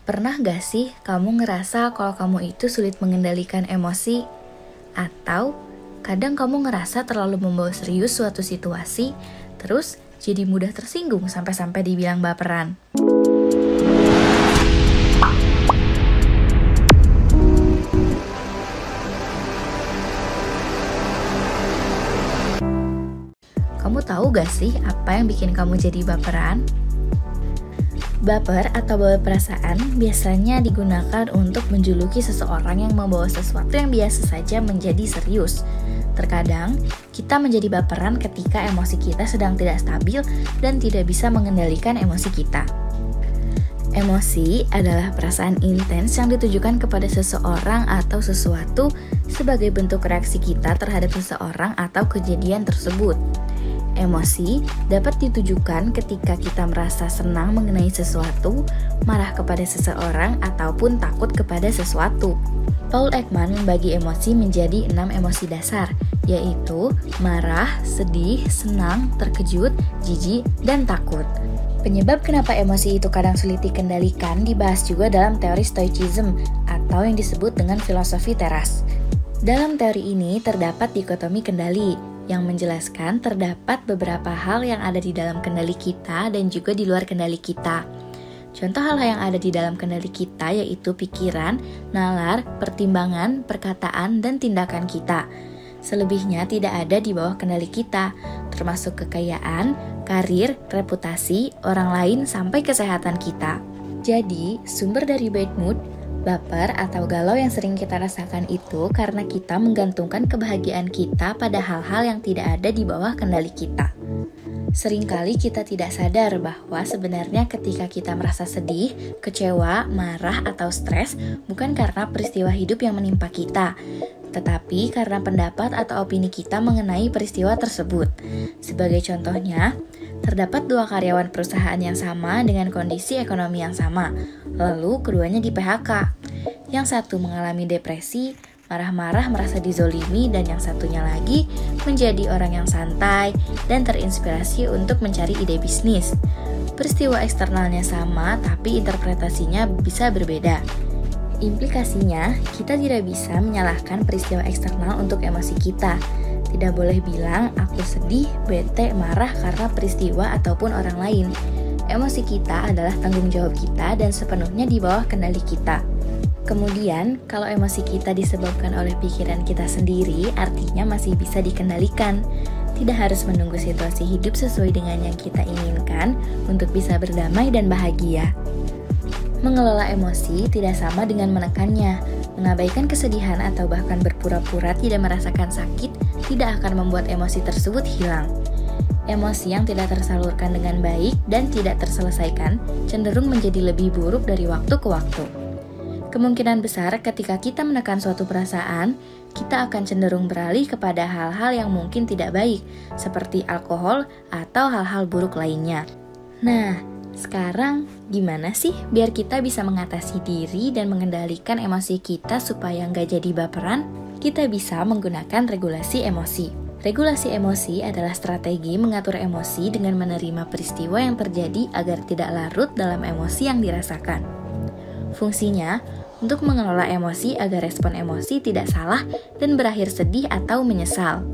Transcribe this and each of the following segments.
Pernah gak sih kamu ngerasa kalau kamu itu sulit mengendalikan emosi? Atau kadang kamu ngerasa terlalu membawa serius suatu situasi, terus jadi mudah tersinggung sampai-sampai dibilang baperan? Kamu tahu gak sih apa yang bikin kamu jadi baperan? Baper atau bawa perasaan biasanya digunakan untuk menjuluki seseorang yang membawa sesuatu yang biasa saja menjadi serius. Terkadang, kita menjadi baperan ketika emosi kita sedang tidak stabil dan tidak bisa mengendalikan emosi kita. Emosi adalah perasaan intens yang ditujukan kepada seseorang atau sesuatu sebagai bentuk reaksi kita terhadap seseorang atau kejadian tersebut. Emosi dapat ditujukan ketika kita merasa senang mengenai sesuatu, marah kepada seseorang, ataupun takut kepada sesuatu. Paul Ekman membagi emosi menjadi 6 emosi dasar, yaitu marah, sedih, senang, terkejut, jijik, dan takut. Penyebab kenapa emosi itu kadang sulit dikendalikan dibahas juga dalam teori Stoicism atau yang disebut dengan filosofi teras. Dalam teori ini terdapat dikotomi kendali, yang menjelaskan terdapat beberapa hal yang ada di dalam kendali kita dan juga di luar kendali kita. Contoh hal-hal yang ada di dalam kendali kita yaitu pikiran, nalar, pertimbangan, perkataan, dan tindakan kita. Selebihnya tidak ada di bawah kendali kita, termasuk kekayaan, karir, reputasi, orang lain, sampai kesehatan kita. Jadi, sumber dari bad mood, baper atau galau yang sering kita rasakan itu karena kita menggantungkan kebahagiaan kita pada hal-hal yang tidak ada di bawah kendali kita. Seringkali kita tidak sadar bahwa sebenarnya ketika kita merasa sedih, kecewa, marah, atau stres bukan karena peristiwa hidup yang menimpa kita, tetapi karena pendapat atau opini kita mengenai peristiwa tersebut. Sebagai contohnya, terdapat 2 karyawan perusahaan yang sama dengan kondisi ekonomi yang sama, lalu keduanya di PHK. Yang satu mengalami depresi, marah-marah merasa dizolimi, dan yang satunya lagi menjadi orang yang santai dan terinspirasi untuk mencari ide bisnis. Peristiwa eksternalnya sama, tapi interpretasinya bisa berbeda. Implikasinya, kita tidak bisa menyalahkan peristiwa eksternal untuk emosi kita. Tidak boleh bilang, aku sedih, bete, marah karena peristiwa ataupun orang lain. Emosi kita adalah tanggung jawab kita dan sepenuhnya di bawah kendali kita. Kemudian, kalau emosi kita disebabkan oleh pikiran kita sendiri, artinya masih bisa dikendalikan. Tidak harus menunggu situasi hidup sesuai dengan yang kita inginkan untuk bisa berdamai dan bahagia. Mengelola emosi tidak sama dengan menekannya. Mengabaikan kesedihan atau bahkan berpura-pura tidak merasakan sakit tidak akan membuat emosi tersebut hilang. Emosi yang tidak tersalurkan dengan baik dan tidak terselesaikan cenderung menjadi lebih buruk dari waktu ke waktu. Kemungkinan besar ketika kita menekan suatu perasaan, kita akan cenderung beralih kepada hal-hal yang mungkin tidak baik, seperti alkohol atau hal-hal buruk lainnya. Nah, sekarang gimana sih biar kita bisa mengatasi diri dan mengendalikan emosi kita supaya nggak jadi baperan? Kita bisa menggunakan regulasi emosi. Regulasi emosi adalah strategi mengatur emosi dengan menerima peristiwa yang terjadi agar tidak larut dalam emosi yang dirasakan. Fungsinya untuk mengelola emosi agar respon emosi tidak salah dan berakhir sedih atau menyesal.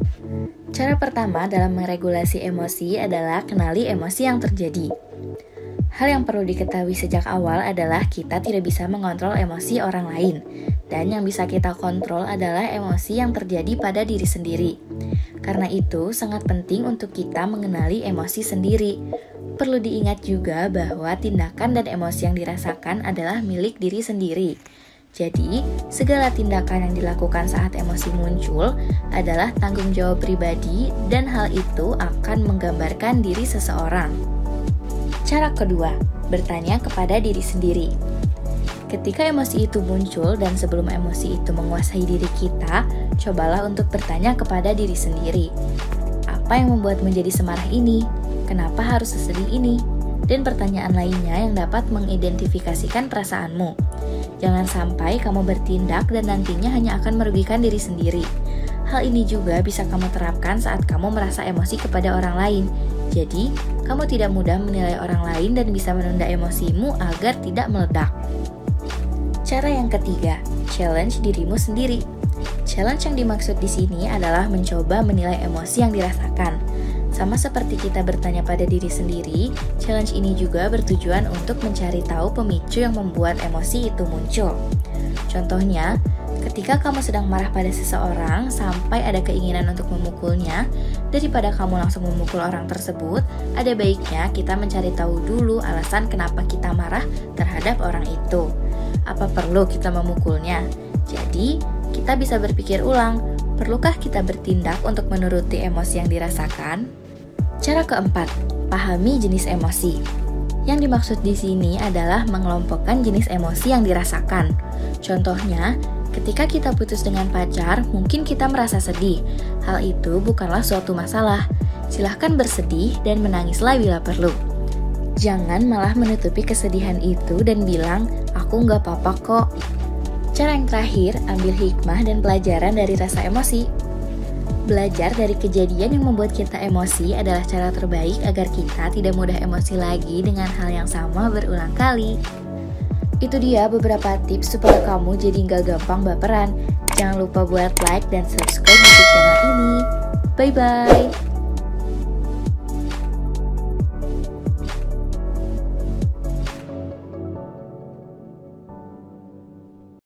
Cara pertama dalam meregulasi emosi adalah kenali emosi yang terjadi. Hal yang perlu diketahui sejak awal adalah kita tidak bisa mengontrol emosi orang lain, dan yang bisa kita kontrol adalah emosi yang terjadi pada diri sendiri. Karena itu, sangat penting untuk kita mengenali emosi sendiri. Perlu diingat juga bahwa tindakan dan emosi yang dirasakan adalah milik diri sendiri. Jadi, segala tindakan yang dilakukan saat emosi muncul adalah tanggung jawab pribadi dan hal itu akan menggambarkan diri seseorang. Cara kedua, bertanya kepada diri sendiri. Ketika emosi itu muncul dan sebelum emosi itu menguasai diri kita, cobalah untuk bertanya kepada diri sendiri. Apa yang membuatmu jadi semarah ini? Kenapa harus sesedih ini? Dan pertanyaan lainnya yang dapat mengidentifikasikan perasaanmu. Jangan sampai kamu bertindak dan nantinya hanya akan merugikan diri sendiri. Hal ini juga bisa kamu terapkan saat kamu merasa emosi kepada orang lain. Jadi, kamu tidak mudah menilai orang lain dan bisa menunda emosimu agar tidak meledak. Cara yang ketiga, challenge dirimu sendiri. Challenge yang dimaksud di sini adalah mencoba menilai emosi yang dirasakan. Sama seperti kita bertanya pada diri sendiri, challenge ini juga bertujuan untuk mencari tahu pemicu yang membuat emosi itu muncul. Contohnya, ketika kamu sedang marah pada seseorang sampai ada keinginan untuk memukulnya, daripada kamu langsung memukul orang tersebut, ada baiknya kita mencari tahu dulu alasan kenapa kita marah terhadap orang itu. Apa perlu kita memukulnya? Jadi, kita bisa berpikir ulang, perlukah kita bertindak untuk menuruti emosi yang dirasakan? Cara keempat, pahami jenis emosi. Yang dimaksud di sini adalah mengelompokkan jenis emosi yang dirasakan. Contohnya, ketika kita putus dengan pacar, mungkin kita merasa sedih. Hal itu bukanlah suatu masalah. Silahkan bersedih dan menangislah bila perlu. Jangan malah menutupi kesedihan itu dan bilang, aku nggak apa-apa kok. Cara yang terakhir, ambil hikmah dan pelajaran dari rasa emosi. Belajar dari kejadian yang membuat kita emosi adalah cara terbaik agar kita tidak mudah emosi lagi dengan hal yang sama berulang kali. Itu dia beberapa tips supaya kamu jadi nggak gampang baperan. Jangan lupa buat like dan subscribe YouTube channel ini. Bye-bye!